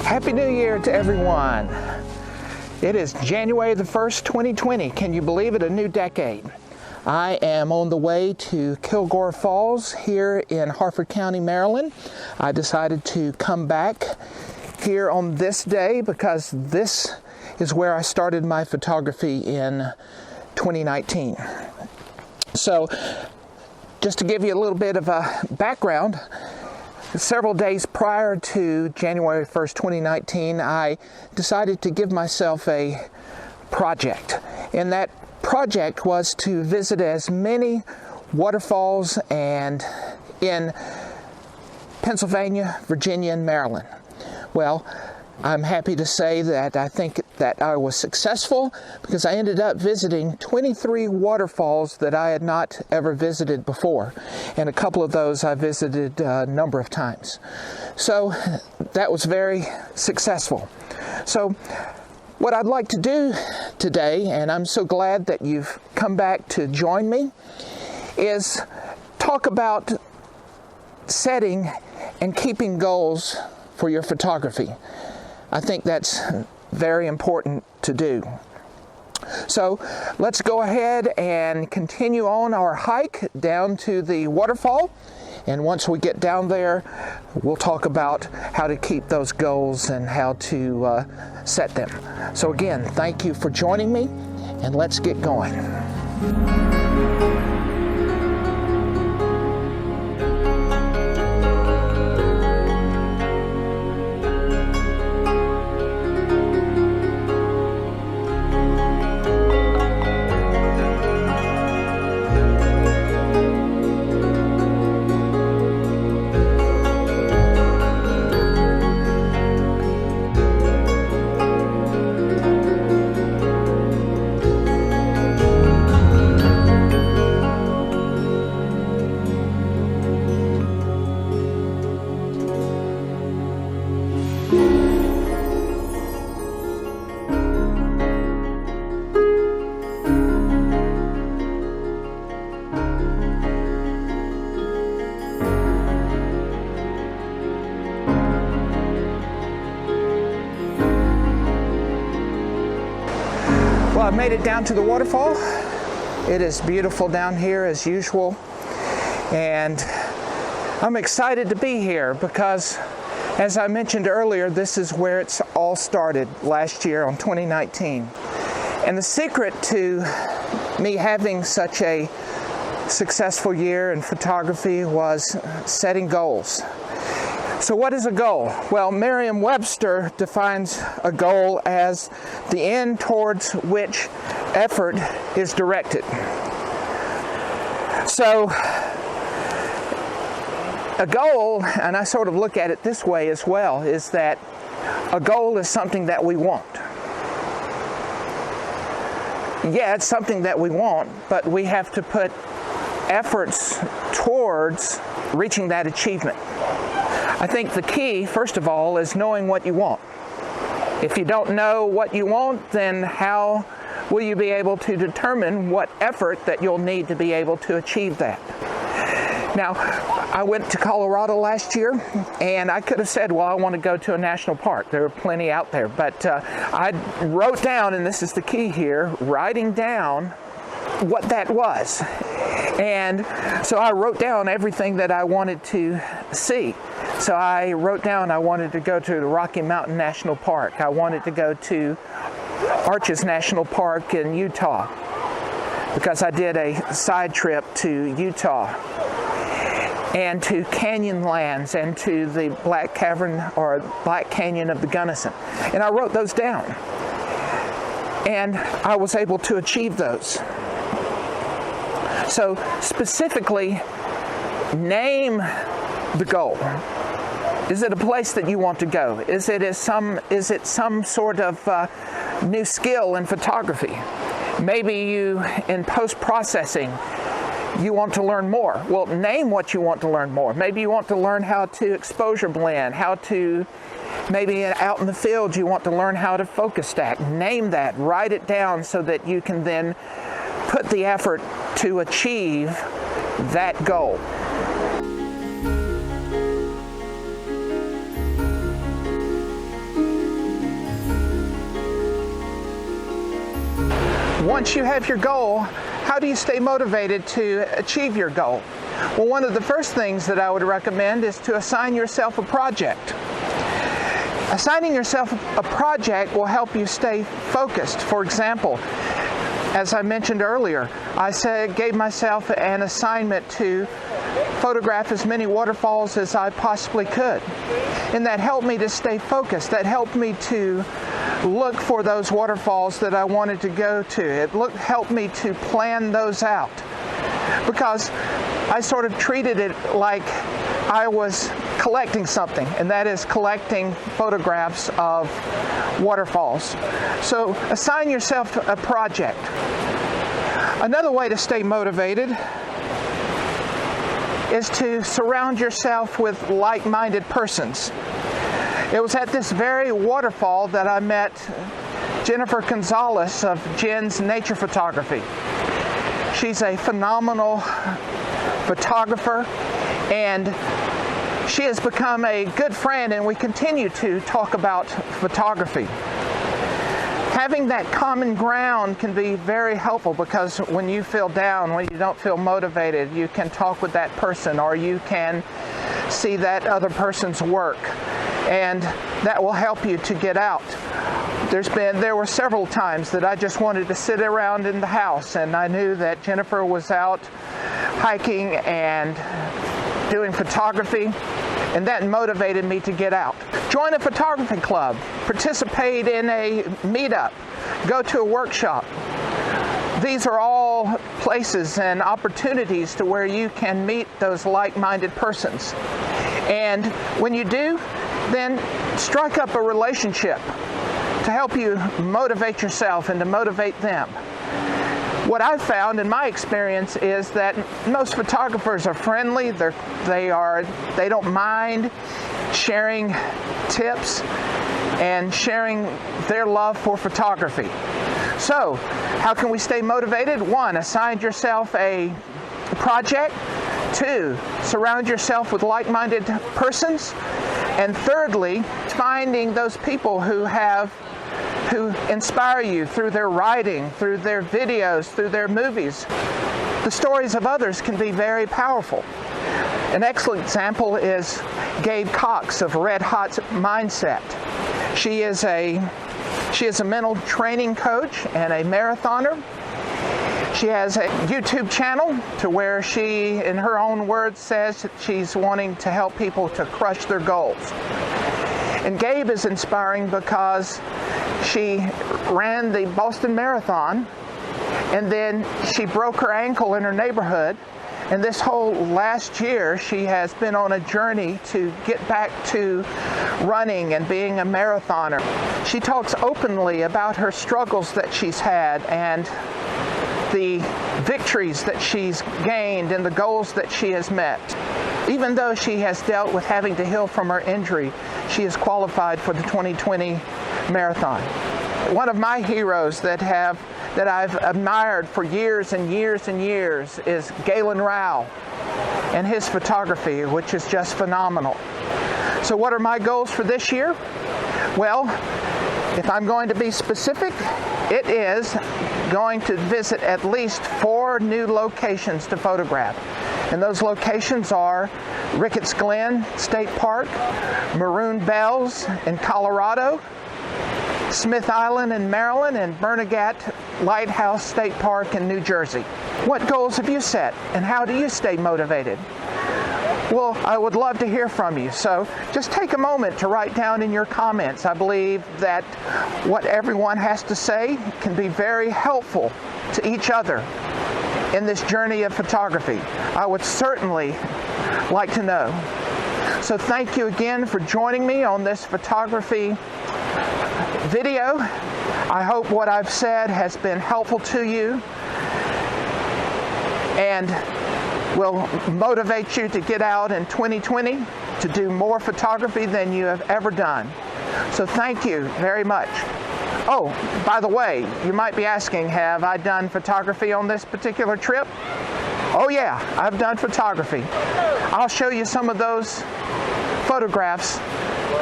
Happy New Year to everyone. It is January the 1st, 2020. Can you believe it? A new decade. I am on the way to Kilgore Falls here in Harford County, Maryland. I decided to come back here on this day because this is where I started my photography in 2019. So, just to give you a little bit of a background, several days prior to January 1st, 2019, I decided to give myself a project. And that project was to visit as many waterfalls and in Pennsylvania, Virginia, and Maryland. Well, I'm happy to say that I think that I was successful because I ended up visiting 23 waterfalls that I had not ever visited before. And a couple of those I visited a number of times. So that was very successful. So what I'd like to do today, and I'm so glad that you've come back to join me, is talk about setting and keeping goals for your photography. I think that's very important to do. So let's go ahead and continue on our hike down to the waterfall. And once we get down there, we'll talk about how to keep those goals and how to set them. So again, thank you for joining me, and let's get going. Well, I've made it down to the waterfall. It is beautiful down here as usual, and I'm excited to be here because, as I mentioned earlier, this is where it's all started last year on 2019. And the secret to me having such a successful year in photography was setting goals. So what is a goal? Well, Merriam-Webster defines a goal as the end towards which effort is directed. So a goal, and I sort of look at it this way as well, is that a goal is something that we want. Yeah, it's something that we want, but we have to put efforts towards reaching that achievement. I think the key, first of all, is knowing what you want. If you don't know what you want, then how will you be able to determine what effort that you'll need to be able to achieve that? Now, I went to Colorado last year, and I could have said, well, I want to go to a national park. There are plenty out there. But I wrote down, and this is the key here, writing down what that was. And so I wrote down everything that I wanted to see. So I wrote down I wanted to go to the Rocky Mountain National Park. I wanted to go to Arches National Park in Utah because I did a side trip to Utah, and to Canyonlands and to the Black Cavern or Black Canyon of the Gunnison. And I wrote those down. And I was able to achieve those. So specifically, name the goal. Is it a place that you want to go? Is it some sort of new skill in photography? Maybe you, in post-processing, you want to learn more. Well, name what you want to learn more. Maybe you want to learn how to exposure blend, maybe out in the field you want to learn how to focus stack. Name that, write it down so that you can then put the effort to achieve that goal. Once you have your goal, how do you stay motivated to achieve your goal? Well, one of the first things that I would recommend is to assign yourself a project. Assigning yourself a project will help you stay focused. For example, as I mentioned earlier, I gave myself an assignment to photograph as many waterfalls as I possibly could. And that helped me to stay focused. That helped me to look for those waterfalls that I wanted to go to. It helped me to plan those out, because I sort of treated it like I was collecting something, and that is collecting photographs of waterfalls. So assign yourself a project. Another way to stay motivated is to surround yourself with like-minded persons. It was at this very waterfall that I met Jennifer Gonzalez of Jenn's Nature Photography. She's a phenomenal photographer, and she has become a good friend, and we continue to talk about photography. Having that common ground can be very helpful, because when you feel down, when you don't feel motivated, you can talk with that person, or you can see that other person's work, and that will help you to get out. There were several times that I just wanted to sit around in the house, and I knew that Jennifer was out hiking and doing photography, and that motivated me to get out. Join a photography club, participate in a meetup, go to a workshop. These are all places and opportunities to where you can meet those like-minded persons. And when you do, then strike up a relationship to help you motivate yourself and to motivate them. What I've found in my experience is that most photographers are friendly. They don't mind sharing tips and sharing their love for photography. So, how can we stay motivated? 1, assign yourself a project. 2, surround yourself with like-minded persons. And thirdly, finding those people who inspire you through their writing, through their videos, through their movies. The stories of others can be very powerful. An excellent example is Gabe Cox of Red Hot Mindset. She is a mental training coach and a marathoner. She has a YouTube channel to where she, in her own words, says that she's wanting to help people to crush their goals. And Gabe is inspiring because she ran the Boston Marathon, and then she broke her ankle in her neighborhood. And this whole last year, she has been on a journey to get back to running and being a marathoner. She talks openly about her struggles that she's had and the victories that she's gained and the goals that she has met. Even though she has dealt with having to heal from her injury, she is qualified for the 2020 marathon. One of my heroes that I've admired for years and years and years is Galen Rao and his photography, which is just phenomenal. So what are my goals for this year? Well, if I'm going to be specific, it is going to visit at least 4 new locations to photograph. And those locations are Ricketts Glen State Park, Maroon Bells in Colorado, Smith Island in Maryland, and Bernadette Lighthouse State Park in New Jersey. What goals have you set, and how do you stay motivated? Well, I would love to hear from you, so just take a moment to write down in your comments. I believe that what everyone has to say can be very helpful to each other in this journey of photography. I would certainly like to know. So thank you again for joining me on this photography video. I hope what I've said has been helpful to you and will motivate you to get out in 2020 to do more photography than you have ever done. So thank you very much. Oh, by the way, you might be asking, have I done photography on this particular trip? Oh yeah, I've done photography. I'll show you some of those photographs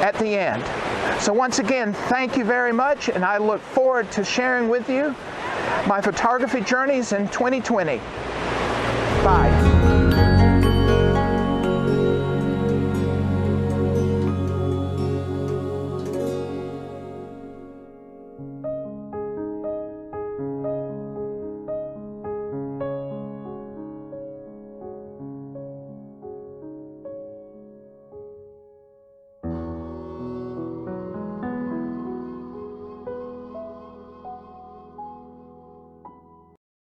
at the end. So once again, thank you very much, and I look forward to sharing with you my photography journeys in 2020. Bye.